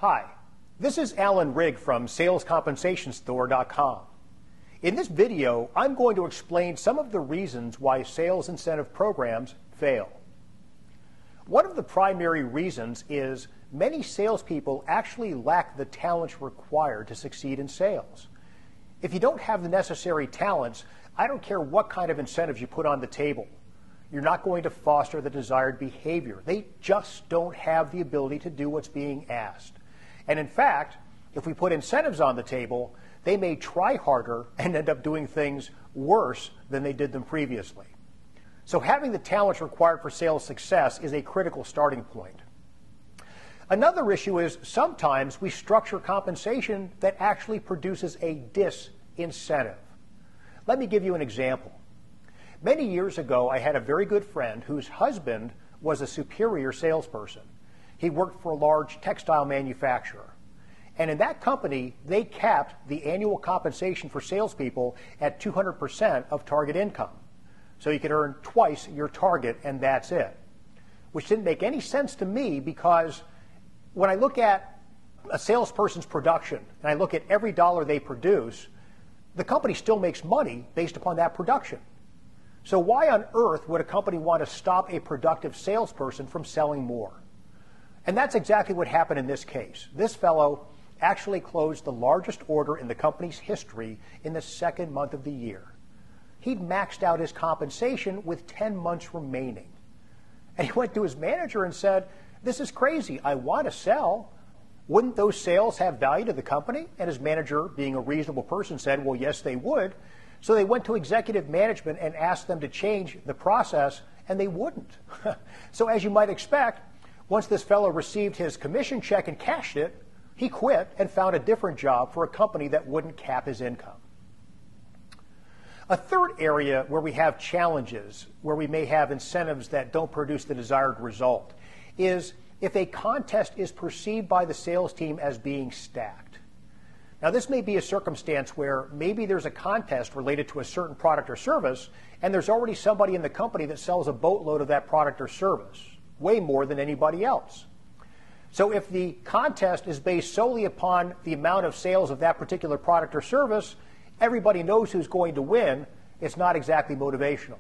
Hi, this is Alan Rigg from SalesCompensationStore.com. In this video, I'm going to explain some of the reasons why sales incentive programs fail. One of the primary reasons is many salespeople actually lack the talents required to succeed in sales. If you don't have the necessary talents, I don't care what kind of incentives you put on the table. You're not going to foster the desired behavior. They just don't have the ability to do what's being asked. And in fact, if we put incentives on the table, they may try harder and end up doing things worse than they did them previously. So having the talents required for sales success is a critical starting point. Another issue is sometimes we structure compensation that actually produces a disincentive. Let me give you an example. Many years ago, I had a very good friend whose husband was a superior salesperson. He worked for a large textile manufacturer. And in that company, they capped the annual compensation for salespeople at 200% of target income. So you could earn twice your target, and that's it. Which didn't make any sense to me, because when I look at a salesperson's production and I look at every dollar they produce, the company still makes money based upon that production. So why on earth would a company want to stop a productive salesperson from selling more? And that's exactly what happened in this case. This fellow actually closed the largest order in the company's history in the second month of the year. He'd maxed out his compensation with 10 months remaining. And he went to his manager and said, "This is crazy. I want to sell. Wouldn't those sales have value to the company?" And his manager, being a reasonable person, said, "Well, yes, they would." So they went to executive management and asked them to change the process, and they wouldn't. So as you might expect, once this fellow received his commission check and cashed it, he quit and found a different job for a company that wouldn't cap his income. A third area where we have challenges, where we may have incentives that don't produce the desired result, is if a contest is perceived by the sales team as being stacked. Now, this may be a circumstance where maybe there's a contest related to a certain product or service, and there's already somebody in the company that sells a boatload of that product or service, way more than anybody else. So if the contest is based solely upon the amount of sales of that particular product or service, everybody knows who's going to win. It's not exactly motivational.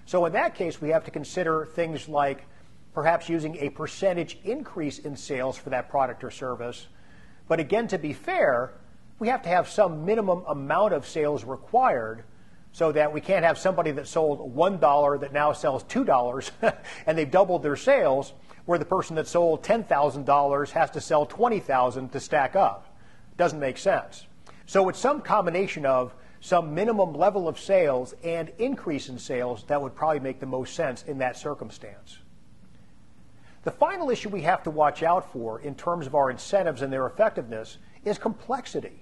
So in that case, we have to consider things like perhaps using a percentage increase in sales for that product or service. But again, to be fair, we have to have some minimum amount of sales required, so that we can't have somebody that sold $1 that now sells $2 and they've doubled their sales, where the person that sold $10,000 has to sell $20,000 to stack up. Doesn't make sense. So it's some combination of some minimum level of sales and increase in sales that would probably make the most sense in that circumstance. The final issue we have to watch out for in terms of our incentives and their effectiveness is complexity.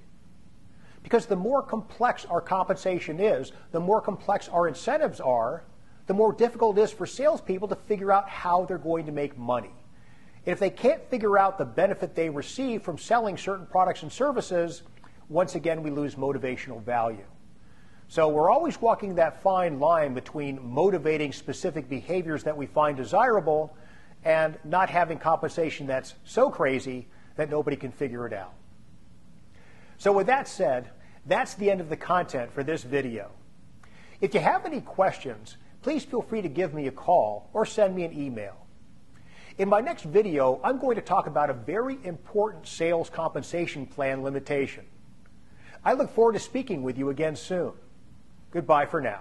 Because the more complex our compensation is, the more complex our incentives are, the more difficult it is for salespeople to figure out how they're going to make money. And if they can't figure out the benefit they receive from selling certain products and services, once again, we lose motivational value. So we're always walking that fine line between motivating specific behaviors that we find desirable and not having compensation that's so crazy that nobody can figure it out. So with that said, that's the end of the content for this video. If you have any questions, please feel free to give me a call or send me an email. In my next video, I'm going to talk about a very important sales compensation plan limitation. I look forward to speaking with you again soon. Goodbye for now.